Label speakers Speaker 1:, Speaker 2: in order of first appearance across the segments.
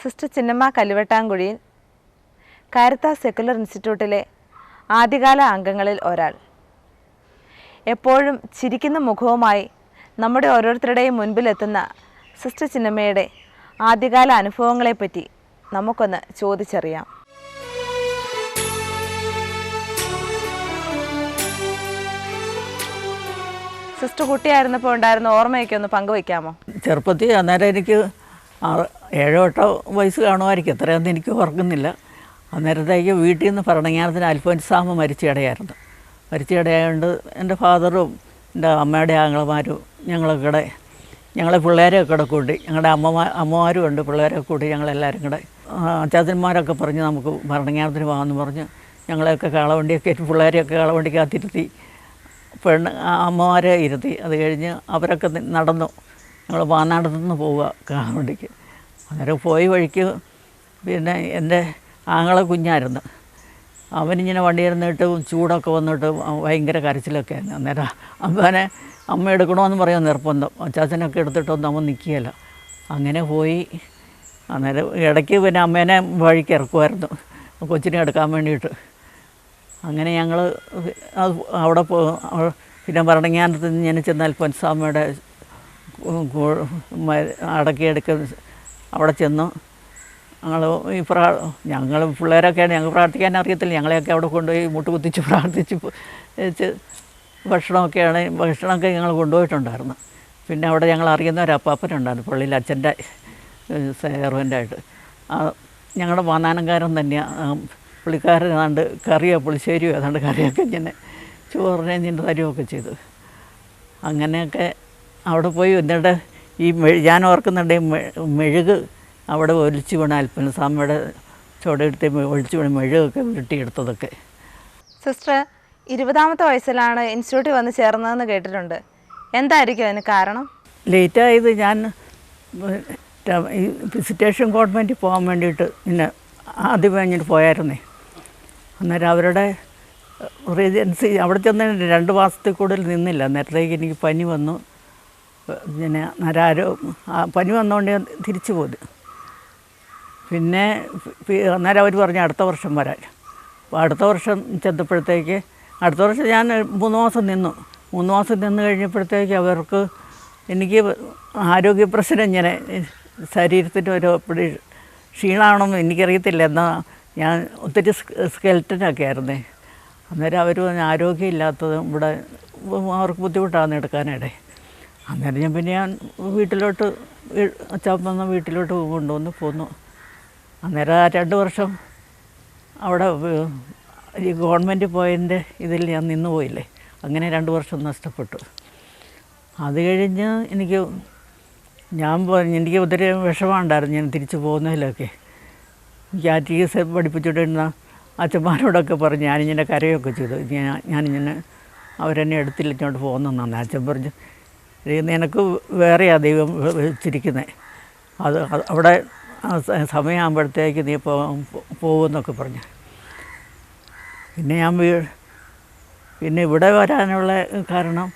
Speaker 1: Sister Chinnamma കല്ലുവെട്ടാങ്കുഴിയിൽ Caritas secular ഇൻസ്റ്റിറ്റ്യൂട്ടിലെ ആദ്യകാല അംഗങ്ങളിൽ ഒരാൾ. എപ്പോഴും ചിരിക്കുന്ന മുഖവുമായി നമ്മുടെ ഓരോരുത്തരുടെയും മുൻപിലെത്തുന്ന സിസ്റ്റർ ചിന്നമ്മയുടെ ആദ്യകാല അനുഭവങ്ങളെപ്പറ്റി നമുക്കൊന്ന് ചോദിച്ചറിയാം. സിസ്റ്റർ കുട്ടിയായിരുന്നപ്പോൾ ഉണ്ടായിരുന്ന ഓർമ്മയൊക്കെ ഒന്ന് പങ്കുവയ്ക്കാമോ?
Speaker 2: ചെറുപ്പത്തിൽ അന്നേരം എനിക്ക് 7-8 വയസ്സ് കാണുമായിരിക്കും, എത്രയൊന്നും എനിക്ക് ഓർക്കുന്നില്ല. അന്നേരത്തേക്ക് വീട്ടിൽ നിന്ന് ഭരണങ്ങാനത്തിന് അൽഫോൻസാമ്മ മരിച്ചിടയായിരുന്നു. മരിച്ചിടയായതുകൊണ്ട് എൻ്റെ ഫാദറും എൻ്റെ അമ്മയുടെ ആങ്ങളമാരും ഞങ്ങളെ പിള്ളേരെയൊക്കെ കൂട്ടി, ഞങ്ങളുടെ അമ്മമാരും ഉണ്ട്, പിള്ളേരെയൊക്കെ കൂട്ടി ഞങ്ങളെല്ലാവരും കൂടെ അച്ചാച്ചന്മാരൊക്കെ പറഞ്ഞ് നമുക്ക് ഭരണങ്ങാനത്തിന് പോകാമെന്ന് പറഞ്ഞ് ഞങ്ങളെയൊക്കെ കാളവണ്ടിയൊക്കെ പിള്ളേരെയൊക്കെ കാളവണ്ടിക്കകത്തിരുത്തി അമ്മമാരെ ഇരുത്തി. അത് കഴിഞ്ഞ് അവരൊക്കെ നടന്നു ഞങ്ങൾ വാനാടത്തു നിന്ന് പോവുക കാളവണ്ടിക്ക്. അന്നേരം പോയി വഴിക്ക് പിന്നെ എൻ്റെ ആങ്ങളെ കുഞ്ഞായിരുന്നു, അവനിങ്ങനെ വണ്ടിയിരുന്നിട്ട് ചൂടൊക്കെ വന്നിട്ട് ഭയങ്കര കരച്ചിലൊക്കെ ആയിരുന്നു. അന്നേരം അമ്മ എടുക്കണമെന്ന് പറയാൻ നിർബന്ധം, അച്ചാച്ചനൊക്കെ എടുത്തിട്ടൊന്നും അമ്മ നിൽക്കുകയില്ല. അങ്ങനെ പോയി. അന്നേരം ഇടയ്ക്ക് പിന്നെ അമ്മേനെ വഴിക്ക് ഇറക്കുമായിരുന്നു കൊച്ചിനെ എടുക്കാൻ വേണ്ടിയിട്ട്. അങ്ങനെ ഞങ്ങൾ അവിടെ പിന്നെ ഭരണങ്ങാനത്ത് നിന്ന് ഞാൻ ചെന്ന അൽഫോൻസാമ്മയുടെ അടക്കിയെടുക്ക അവിടെ ചെന്നു. ഞങ്ങൾ പിള്ളേരൊക്കെയാണ്, ഞങ്ങൾ പ്രാർത്ഥിക്കാൻ അറിയത്തില്ല, ഞങ്ങളെയൊക്കെ അവിടെ കൊണ്ടുപോയി മുട്ടുകുത്തിച്ച് പ്രാർത്ഥിച്ച് ഭക്ഷണമൊക്കെ ഞങ്ങൾ കൊണ്ടുപോയിട്ടുണ്ടായിരുന്നു. പിന്നെ അവിടെ ഞങ്ങൾ അറിയുന്ന ഒരു അപ്പാപ്പനുണ്ടായിരുന്നു പള്ളിയിൽ, അച്ഛൻ്റെ സെർവൻ്റായിട്ട്. ഞങ്ങളുടെ വാനാനംകാരൻ തന്നെയാണ് പുള്ളിക്കാരൻ. ഏതാണ്ട് കറിയോ പുളിശ്ശേരിയോ ഏതാണ്ട് കറിയൊക്കെ ഇങ്ങനെ ചോറിനെ നിൻ്റെ തരുമൊക്കെ ചെയ്തു. അങ്ങനെയൊക്കെ അവിടെ പോയി. എന്നിട്ട് ഞാൻ ഓർക്കുന്നുണ്ട് മെഴുക് അവിടെ ഒലിച്ചു വീണ അൽഫോൻസാമ്മയുടെ ചുവടെടുത്ത് ഒലിച്ചു വീണ മെഴുകൊക്കെ വെട്ടിയെടുത്തതൊക്കെ.
Speaker 1: സിസ്റ്റർ 20ാമത്തെ വയസ്സിലാണ് ഇൻസ്റ്റിറ്റ്യൂട്ടിൽ വന്ന് ചേർന്നതെന്ന് കേട്ടിട്ടുണ്ട്. എന്തായിരിക്കും അതിന് കാരണം?
Speaker 2: ലേറ്റായത് ഞാൻ ഈ വിസിറ്റേഷൻ ഗവൺമെൻറ്റിൽ പോകാൻ വേണ്ടിയിട്ട് പിന്നെ ആദ്യം കഴിഞ്ഞിട്ട് പോയായിരുന്നേ. അന്നേരം അവരുടെ റീജൻസി അവിടെ ചെന്ന് 2 മാസത്തിൽ കൂടുതൽ നിന്നില്ല. അന്നേരത്തേക്ക് എനിക്ക് പനി വന്നു. പിന്നെ പനി വന്നുകൊണ്ട് ഞാൻ തിരിച്ചു പോയി. പിന്നെ അന്നേരം അവർ പറഞ്ഞു അടുത്ത വർഷം വരാൻ. അപ്പോൾ അടുത്ത വർഷം ചെന്നപ്പോഴത്തേക്ക് അടുത്ത വർഷം ഞാൻ 3 മാസം നിന്നു. 3 മാസം നിന്ന് കഴിഞ്ഞപ്പോഴത്തേക്ക് അവർക്ക് എനിക്ക് ആരോഗ്യ പ്രശ്നം, ഇങ്ങനെ ശരീരത്തിൻ്റെ ഒരു ക്ഷീണമാണെന്ന് എനിക്കറിയത്തില്ല. എന്നാൽ ഞാൻ ഒത്തിരി സ്കെൽറ്റനൊക്കെ ആയിരുന്നേ. അന്നേരം അവർ ആരോഗ്യമില്ലാത്തതും ഇവിടെ അവർക്ക് ബുദ്ധിമുട്ടാണ് എടുക്കാനിടെ. അന്നേരം ഞാൻ വീട്ടിലോട്ട് അച്ചാപ്പ വീട്ടിലോട്ട് കൊണ്ടുവന്ന് പോന്നു. അന്നേരം ആ 2 വർഷം അവിടെ ഈ ഗവൺമെൻറ് പോയതിൻ്റെ ഇതിൽ ഞാൻ നിന്ന് പോയില്ലേ. അങ്ങനെ 2 വർഷം നഷ്ടപ്പെട്ടു. അത് കഴിഞ്ഞ് എനിക്ക് ഒത്തിരി വിഷമമുണ്ടായിരുന്നു ഞാൻ തിരിച്ചു പോകുന്നതിലൊക്കെ. കാറ്റഗീസ് പഠിപ്പിച്ചിട്ടിരുന്ന അച്ഛന്മാരോടൊക്കെ പറഞ്ഞ് ഞാനിങ്ങനെ കരയൊക്കെ ചെയ്തു. ഞാനിങ്ങനെ അവരെന്നെ എടുത്തില്ല, ഇങ്ങോട്ട് പോകുന്നതെന്നാണ്. അച്ഛൻ പറഞ്ഞു നിനക്ക് വേറെയാ ദൈവം വെച്ചിരിക്കുന്നത്, അത് അവിടെ സമയമാകുമ്പോഴത്തേക്ക് നീ പോകുമെന്നൊക്കെ പറഞ്ഞു. പിന്നെ ഞാൻ പിന്നെ ഇവിടെ വരാനുള്ള കാരണം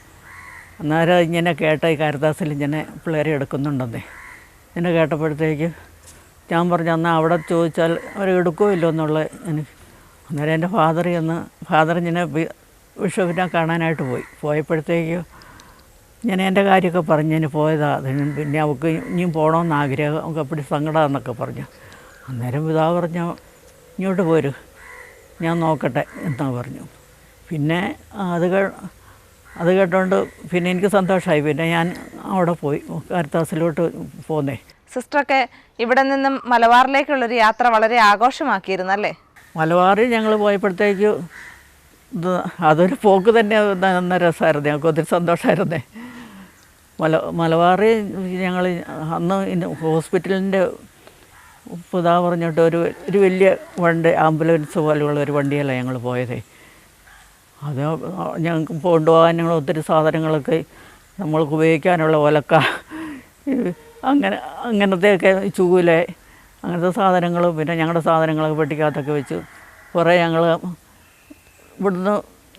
Speaker 2: അന്നേരം ഇങ്ങനെ കേട്ട ഈ കാരിത്താസിൽ ഇങ്ങനെ പിള്ളേരെ എടുക്കുന്നുണ്ടെന്നേ. ഇങ്ങനെ കേട്ടപ്പോഴത്തേക്ക് ഞാൻ പറഞ്ഞു എന്നാൽ അവിടെ ചോദിച്ചാൽ അവർ എടുക്കുമല്ലോ എന്നുള്ള എനിക്ക്. അന്നേരം എൻ്റെ ഫാദർ ഇങ്ങനെ ബിഷപ്പിനെ കാണാനായിട്ട് പോയപ്പോഴത്തേക്ക് ഞാൻ എൻ്റെ കാര്യമൊക്കെ പറഞ്ഞ് ഞാൻ പോയതാണ്. പിന്നെ അവൾക്ക് ഇനിയും പോകണമെന്ന് ആഗ്രഹം, അവൾക്ക് അപ്പടി സങ്കടമെന്നൊക്കെ പറഞ്ഞു. അന്നേരം പിതാവ് പറഞ്ഞു ഇങ്ങോട്ട് പോര്, ഞാൻ നോക്കട്ടെ എന്നാ പറഞ്ഞു. പിന്നെ അത് കേട്ടോണ്ട് പിന്നെ എനിക്ക് സന്തോഷമായി. പിന്നെ ഞാൻ അവിടെ പോയി കാരിത്താസിലോട്ട് പോന്നേ.
Speaker 1: സിസ്റ്ററൊക്കെ ഇവിടെ നിന്നും മലബാറിലേക്കുള്ളൊരു യാത്ര വളരെ ആഘോഷമാക്കിയിരുന്നല്ലേ?
Speaker 2: മലബാറിൽ ഞങ്ങൾ പോയപ്പോഴത്തേക്ക് അതൊരു പോക്ക് തന്നെ നല്ല രസമായിരുന്നു. ഞങ്ങൾക്ക് ഒത്തിരി സന്തോഷമായിരുന്നേ. മലബാറിൽ ഞങ്ങൾ അന്ന് ഹോസ്പിറ്റലിൻ്റെ പിതാവ് പറഞ്ഞിട്ട് ഒരു വലിയ വണ്ടി, ആംബുലൻസ് പോലെയുള്ള ഒരു വണ്ടിയല്ല ഞങ്ങൾ പോയത്. അത് ഞങ്ങൾക്ക് കൊണ്ടുപോകാൻ ഞങ്ങൾ ഒത്തിരി സാധനങ്ങളൊക്കെ നമ്മൾക്ക് ഉപയോഗിക്കാനുള്ള ഒലക്ക, അങ്ങനത്തെയൊക്കെ ചൂല, അങ്ങനത്തെ സാധനങ്ങളും പിന്നെ ഞങ്ങളുടെ സാധനങ്ങളൊക്കെ പെട്ടിക്കകത്തൊക്കെ വെച്ച് കുറേ ഞങ്ങൾ ഇവിടുന്ന്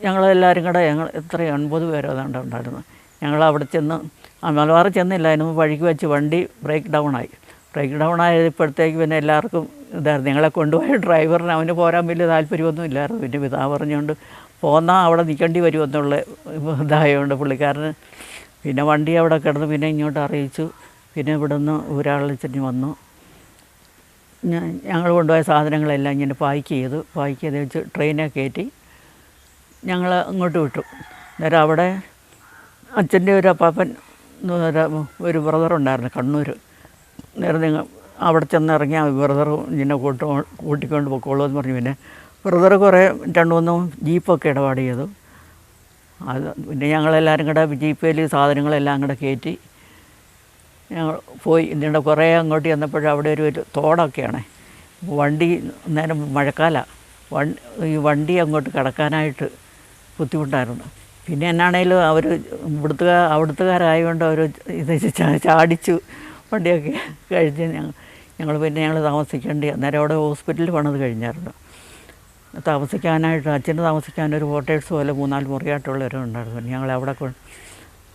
Speaker 2: ഞങ്ങളെല്ലാവരും കൂടെ എത്ര 80 പേരോ ഏതാണ്ട് ഉണ്ടായിരുന്നു. ഞങ്ങൾ അവിടെ ചെന്ന് മലബാറിൽ ചെന്നില്ല, അതിന് വഴിക്ക് വെച്ച് വണ്ടി ബ്രേക്ക് ഡൗണായി. ബ്രേക്ക് ഡൗൺ ആയപ്പോഴത്തേക്ക് പിന്നെ എല്ലാവർക്കും ഇതായിരുന്നു. ഞങ്ങളെ കൊണ്ടുപോയ ഡ്രൈവറിന് അവന് പോരാൻ വലിയ താല്പര്യമൊന്നും ഇല്ലായിരുന്നു. പിന്നെ പിതാവ് പറഞ്ഞുകൊണ്ട് പോന്നാൽ അവിടെ നിൽക്കേണ്ടി വരുമെന്നുള്ള ഇതായതുകൊണ്ട് പുള്ളിക്കാരന് പിന്നെ വണ്ടി അവിടെ കിടന്ന് പിന്നെ ഇങ്ങോട്ട് അറിയിച്ചു. പിന്നെ ഇവിടെ നിന്ന് ഒരാളിച്ചിട്ട് വന്നു. ഞങ്ങൾ കൊണ്ടുപോയ സാധനങ്ങളെല്ലാം ഇങ്ങനെ പാക്ക് ചെയ്ത് വെച്ച് ട്രെയിനെ കയറ്റി ഞങ്ങൾ അങ്ങോട്ട് വിട്ടു. അന്നേരം അവിടെ അച്ഛൻ്റെ ഒരു അപ്പാപ്പൻ ഒരു ബ്രദറുണ്ടായിരുന്നു കണ്ണൂർ. നേരം നിങ്ങൾ അവിടെ ചെന്നിറങ്ങി ആ ബ്രദർ ഇങ്ങനെ കൂട്ടിക്കൊണ്ട് പൊക്കോളൂ എന്ന് പറഞ്ഞു. പിന്നെ ബ്രദർ കുറേ 2-3 ജീപ്പൊക്കെ ഇടപാട് ചെയ്തു. അത് പിന്നെ ഞങ്ങളെല്ലാവരും കൂടെ ജീപ്പിൽ സാധനങ്ങളെല്ലാം കൂടെ കയറ്റി ഞങ്ങൾ പോയി. എന്നിട്ട് കുറേ അങ്ങോട്ട് ചെന്നപ്പോഴും അവിടെ ഒരു തോടൊക്കെയാണ്. വണ്ടി നേരം മഴക്കാലമാണ്. ഈ വണ്ടി അങ്ങോട്ട് കിടക്കാനായിട്ട് ബുദ്ധിമുട്ടായിരുന്നു. പിന്നെ എന്നാണേലും അവർ അവിടുത്തുകാരായതുകൊണ്ട് അവർ ഇത് ചാടിച്ചു വണ്ടിയൊക്കെ കഴിഞ്ഞ് ഞങ്ങൾ താമസിക്കേണ്ടി. അന്നേരം അവിടെ ഹോസ്പിറ്റലിൽ പണിത് കഴിഞ്ഞായിരുന്നു. താമസിക്കാനായിട്ട് അച്ഛന് താമസിക്കാനൊരു ക്വാർട്ടേഴ്സ് പോലെ 3-4 മുറിയായിട്ടുള്ളവരുണ്ടായിരുന്നു. പിന്നെ ഞങ്ങൾ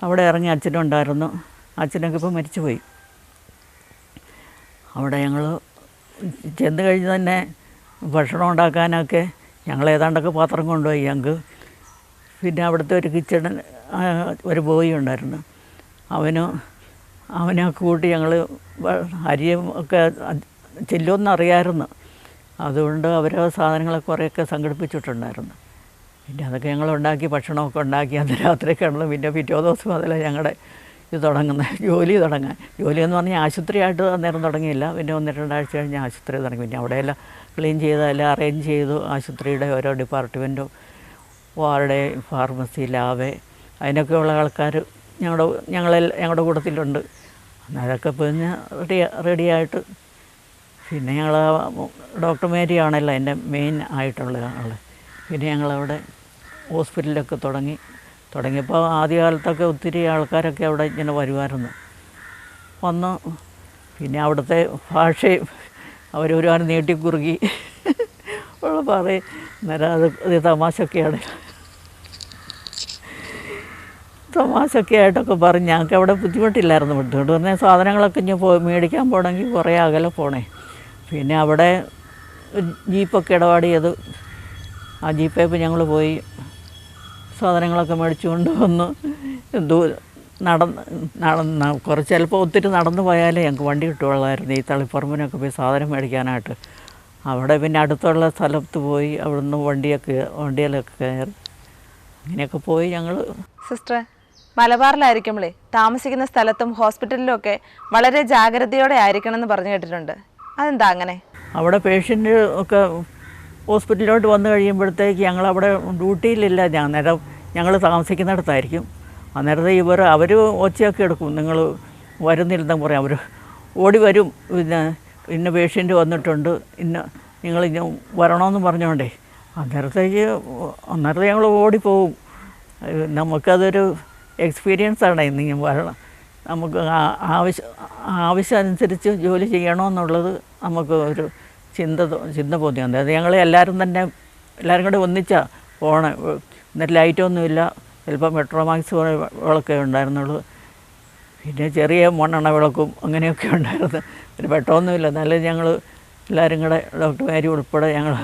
Speaker 2: അവിടെ ഇറങ്ങി അച്ഛനുണ്ടായിരുന്നു. അച്ഛനൊക്കെ ഇപ്പോൾ മരിച്ചുപോയി. അവിടെ ഞങ്ങൾ ചെന്ന് കഴിഞ്ഞ് തന്നെ ഭക്ഷണം ഉണ്ടാക്കാനൊക്കെ ഞങ്ങൾ ഏതാണ്ടൊക്കെ പാത്രം കൊണ്ടുപോയി ഞങ്ങൾക്ക്. പിന്നെ അവിടുത്തെ ഒരു കിച്ചൺ ഒരു ബോയ് ഉണ്ടായിരുന്നു. അവനെ കൂട്ടി ഞങ്ങൾ അരിയും ഒക്കെ ചെല്ലുമെന്നറിയാമായിരുന്നു. അതുകൊണ്ട് അവരെ സാധനങ്ങളൊക്കെ കുറേയൊക്കെ സംഘടിപ്പിച്ചിട്ടുണ്ടായിരുന്നു. പിന്നെ അതൊക്കെ ഞങ്ങൾ ഉണ്ടാക്കി ഭക്ഷണമൊക്കെ ഉണ്ടാക്കി അന്ന് രാത്രി കിടന്നു. പിന്നെ പിറ്റേ ദിവസം മുതലേ ഞങ്ങളുടെ ജോലി തുടങ്ങാൻ. ജോലിയെന്ന് പറഞ്ഞാൽ ആശുപത്രിയായിട്ട് അന്നേരം തുടങ്ങിയില്ല. പിന്നെ 1-2 ആഴ്ച കഴിഞ്ഞ് ആശുപത്രി തുടങ്ങി. പിന്നെ അവിടെയെല്ലാം ക്ലീൻ ചെയ്ത് എല്ലാം അറേഞ്ച് ചെയ്തു. ആശുപത്രിയുടെ ഓരോ ഡിപ്പാർട്ട്മെൻറ്റും വാർഡ്, ഫാർമസി, ലാബ് അതിനൊക്കെയുള്ള ആൾക്കാർ ഞങ്ങളുടെ കൂട്ടത്തിലുണ്ട്. അതൊക്കെ പിന്നെ റെഡിയായിട്ട് പിന്നെ ഞങ്ങൾ ഡോക്ടർ മേരി ആണല്ലോ എൻ്റെ മെയിൻ ആയിട്ടുള്ള ആൾ. പിന്നെ ഞങ്ങളവിടെ ഹോസ്പിറ്റലിലൊക്കെ തുടങ്ങിയപ്പോൾ ആദ്യകാലത്തൊക്കെ ഒത്തിരി ആൾക്കാരൊക്കെ അവിടെ ഇങ്ങനെ വരുമായിരുന്നു. വന്ന് പിന്നെ അവിടുത്തെ ഭാഷയും അവരൊരുപാട് നീട്ടിക്കുറുകി പറയും. അന്നേരം അത് തമാശയൊക്കെ ആയിട്ടൊക്കെ പറഞ്ഞ് ഞങ്ങൾക്ക് അവിടെ ബുദ്ധിമുട്ടില്ലായിരുന്നു. ബുദ്ധിമുട്ട് പറഞ്ഞാൽ സാധനങ്ങളൊക്കെ ഇനി മേടിക്കാൻ പോകണമെങ്കിൽ കുറേ അകലെ പോകണേ. പിന്നെ അവിടെ ജീപ്പൊക്കെ ഇടപാട് ചെയ്ത് ആ ജീപ്പേപ്പോൾ ഞങ്ങൾ പോയി സാധനങ്ങളൊക്കെ മേടിച്ചുകൊണ്ട് വന്ന് നടന്ന് കുറച്ച് ചിലപ്പോൾ ഒത്തിരി നടന്നു പോയാലേ ഞങ്ങൾക്ക് വണ്ടി കിട്ടുകയുള്ളായിരുന്നു. ഈ തളിപ്പറമ്പിനൊക്കെ പോയി സാധനം മേടിക്കാനായിട്ട്. അവിടെ പിന്നെ അടുത്തുള്ള സ്ഥലത്ത് പോയി അവിടുന്ന് വണ്ടിയിലൊക്കെ കയറി അങ്ങനെയൊക്കെ പോയി ഞങ്ങൾ.
Speaker 1: സിസ്റ്ററെ, മലബാറിലായിരിക്കുമ്പോഴേ താമസിക്കുന്ന സ്ഥലത്തും ഹോസ്പിറ്റലിലും ഒക്കെ വളരെ ജാഗ്രതയോടെ ആയിരിക്കണം എന്ന് പറഞ്ഞു കേട്ടിട്ടുണ്ട്. അതെന്താ അങ്ങനെ?
Speaker 2: അവിടെ പേഷ്യൻ്റ് ഒക്കെ ഹോസ്പിറ്റലിലോട്ട് വന്നു കഴിയുമ്പോഴത്തേക്ക് ഞങ്ങളവിടെ ഡ്യൂട്ടിയിലില്ല. ഞങ്ങൾ താമസിക്കുന്നിടത്തായിരിക്കും. അന്നേരത്തെ അവർ ഒച്ചയൊക്കെ എടുക്കും. നിങ്ങൾ വരുന്നില്ലെന്ന് പറയും. അവർ ഓടി വരും. ഇന്ന പേഷ്യൻ്റ് വന്നിട്ടുണ്ട്, നിങ്ങൾ വരണമെന്ന് പറഞ്ഞോണ്ടേ അന്നേരത്തെ ഞങ്ങൾ ഓടിപ്പോവും. നമുക്കതൊരു എക്സ്പീരിയൻസാണ്. ഇന്ന് വരണം, നമുക്ക് ആവശ്യം അനുസരിച്ച് ജോലി ചെയ്യണമെന്നുള്ളത് നമുക്ക് ഒരു ചിന്ത തോന്നി. അതായത് ഞങ്ങൾ എല്ലാവരും കൂടെ ഒന്നിച്ചാണ് പോകണം. എന്നിട്ട് ലൈറ്റൊന്നുമില്ല. ചിലപ്പോൾ മെട്രോമാക്സ് വിളക്കേ ഉണ്ടായിരുന്നുള്ളൂ. പിന്നെ ചെറിയ മണ്ണെണ്ണ വിളക്കും അങ്ങനെയൊക്കെ ഉണ്ടായിരുന്നു. പിന്നെ വെട്ടമൊന്നുമില്ല. എന്നാലും ഞങ്ങൾ എല്ലാവരും കൂടെ ഡോക്ടർമാർ ഉൾപ്പെടെ ഞങ്ങൾ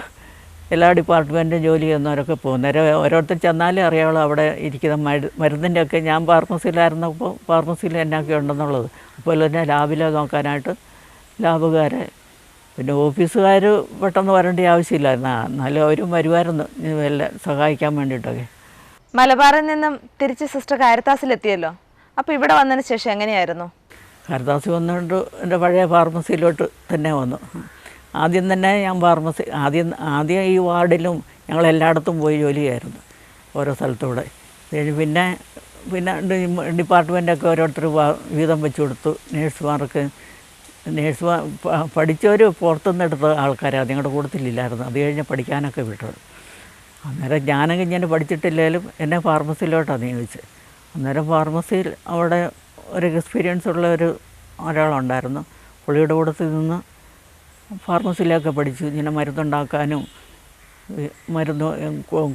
Speaker 2: എല്ലാ ഡിപ്പാർട്ട്മെൻറ്റും ജോലി ചെയ്യുന്നവരൊക്കെ പോകും. നേരം ഓരോരുത്തർ ചെന്നാലേ അറിയാവുള്ളൂ അവിടെ ഇരിക്കുന്ന മരുന്നിൻ്റെയൊക്കെ. ഞാൻ ഫാർമസിയിലായിരുന്നപ്പോൾ ഫാർമസിയിൽ എന്നൊക്കെ ഉണ്ടെന്നുള്ളത്. അതുപോലെ തന്നെ ലാബിലെ നോക്കാനായിട്ട് ലാബുകാരെ, പിന്നെ ഓഫീസുകാർ പെട്ടെന്ന് വരേണ്ട ആവശ്യമില്ലായിരുന്നു. എന്നാലും അവരും വരുമായിരുന്നു എല്ലാം സഹായിക്കാൻ വേണ്ടിയിട്ടൊക്കെ.
Speaker 1: മലബാറിൽ നിന്നും തിരിച്ച് സിസ്റ്റർ കാരിത്താസിലെത്തിയല്ലോ. അപ്പോൾ ഇവിടെ വന്നതിന് ശേഷം എങ്ങനെയായിരുന്നു?
Speaker 2: കാരിത്താസ് വന്നുകൊണ്ട് എൻ്റെ പഴയ ഫാർമസിയിലോട്ട് തന്നെ വന്നു. ആദ്യം തന്നെ ഞാൻ ആദ്യം ഈ വാർഡിലും ഞങ്ങളെല്ലായിടത്തും പോയി ജോലി ചെയ്യായിരുന്നു, ഓരോ സ്ഥലത്തൂടെ. പിന്നെ ഡിപ്പാർട്ട്മെൻറ്റൊക്കെ ഓരോരുത്തർ വീതം വെച്ച് കൊടുത്തു. നേഴ്സുമാർ പഠിച്ചവർ പുറത്തുനിന്ന് എടുത്ത ആൾക്കാരാണ്, ഞങ്ങളുടെ കൂട്ടത്തിലില്ലായിരുന്നു. അത് കഴിഞ്ഞ് പഠിക്കാനൊക്കെ വിട്ടത്. അന്നേരം ഞാനൊക്കെ ഇങ്ങനെ പഠിച്ചിട്ടില്ലെങ്കിലും എന്നെ ഫാർമസിയിലോട്ടാണ് നിയോഗിച്ചത്. അന്നേരം ഫാർമസിയിൽ അവിടെ ഒരു എക്സ്പീരിയൻസ് ഉള്ള ഒരാളുണ്ടായിരുന്നു. പുള്ളിയുടെ കൂട്ടത്തിൽ നിന്ന് ഫാർമസിയിലൊക്കെ പഠിച്ചു. ഇങ്ങനെ മരുന്നുണ്ടാക്കാനും മരുന്ന്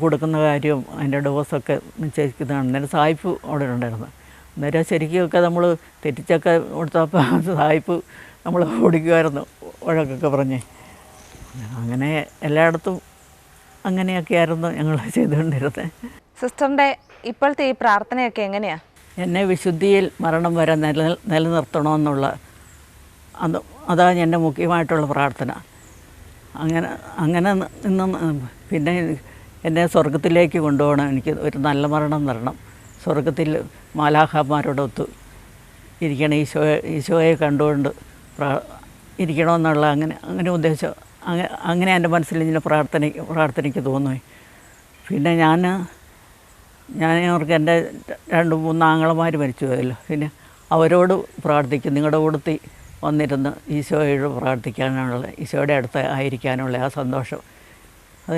Speaker 2: കൊടുക്കുന്ന കാര്യവും അതിൻ്റെ ഡോസൊക്കെ നിശ്ചയിക്കുന്നതാണ്. അന്നേരം സായിപ്പ് അവിടെ ഉണ്ടായിരുന്നു. അന്നേരം ശരിക്കുമൊക്കെ നമ്മൾ തെറ്റിച്ചൊക്കെ കൊടുത്തപ്പോൾ സായിപ്പ് നമ്മൾ ഓടിക്കുമായിരുന്നു വഴക്കൊക്കെ പറഞ്ഞ്. അങ്ങനെ എല്ലായിടത്തും അങ്ങനെയൊക്കെയായിരുന്നു ഞങ്ങൾ ചെയ്തുകൊണ്ടിരുന്നത്.
Speaker 1: സിസ്റ്ററിൻ്റെ ഇപ്പോഴത്തെ ഈ പ്രാർത്ഥനയൊക്കെ എങ്ങനെയാണ്?
Speaker 2: എന്നെ വിശുദ്ധിയിൽ മരണം വരെ നിലനിർത്തണമെന്നുള്ള അതാണ് എൻ്റെ മുഖ്യമായിട്ടുള്ള പ്രാർത്ഥന. അങ്ങനെ പിന്നെ എന്നെ സ്വർഗത്തിലേക്ക് കൊണ്ടുപോകണം. എനിക്ക് ഒരു നല്ല മരണം തരണം. സ്വർഗത്തിൽ മാലാഖമാരോടൊത്ത് ഇരിക്കണം, ഈശോയെ കണ്ടുകൊണ്ട് ഇരിക്കണമെന്നുള്ള അങ്ങനെ ഉദ്ദേശം. അങ്ങനെ എൻ്റെ മനസ്സിൽ ഇങ്ങനെ പ്രാർത്ഥനയ്ക്ക് തോന്നുകയും പിന്നെ ഞാൻ അവർക്ക് എൻ്റെ 2-3 ആങ്ങളമാർ മരിച്ചു പോയല്ലോ. പിന്നെ അവരോട് പ്രാർത്ഥിക്കും, നിങ്ങളുടെ കൂടത്തിൽ വന്നിരുന്ന് ഈശോയോട് പ്രാർത്ഥിക്കാനുള്ള, ഈശോയുടെ അടുത്ത് ആയിരിക്കാനുള്ള ആ സന്തോഷം. അത്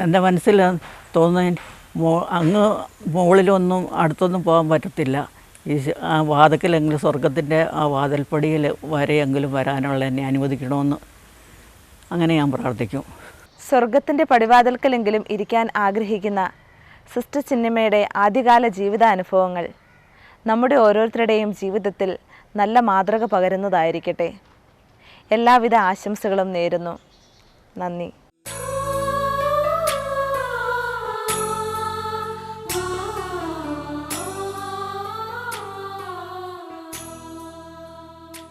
Speaker 2: എൻ്റെ മനസ്സിൽ തോന്നുന്ന അങ്ങ് മുകളിലൊന്നും അടുത്തൊന്നും പോകാൻ പറ്റത്തില്ല. ആ വാതിക്കലെങ്കിലും സ്വർഗത്തിൻ്റെ ആ വാതിൽപ്പടിയിൽ വരെയെങ്കിലും വരാനുള്ള എന്നെ അനുവദിക്കണമെന്ന് അങ്ങനെ ഞാൻ പ്രാർത്ഥിക്കും.
Speaker 1: സ്വർഗത്തിൻ്റെ പടിവാതിൽക്കലെങ്കിലും ഇരിക്കാൻ ആഗ്രഹിക്കുന്ന സിസ്റ്റർ ചിന്നമ്മയുടെ ആദ്യകാല ജീവിതാനുഭവങ്ങൾ നമ്മുടെ ഓരോരുത്തരുടെയും ജീവിതത്തിൽ നല്ല മാതൃക പകരുന്നതായിരിക്കട്ടെ. എല്ലാവിധ ആശംസകളും നേരുന്നു. നന്ദി.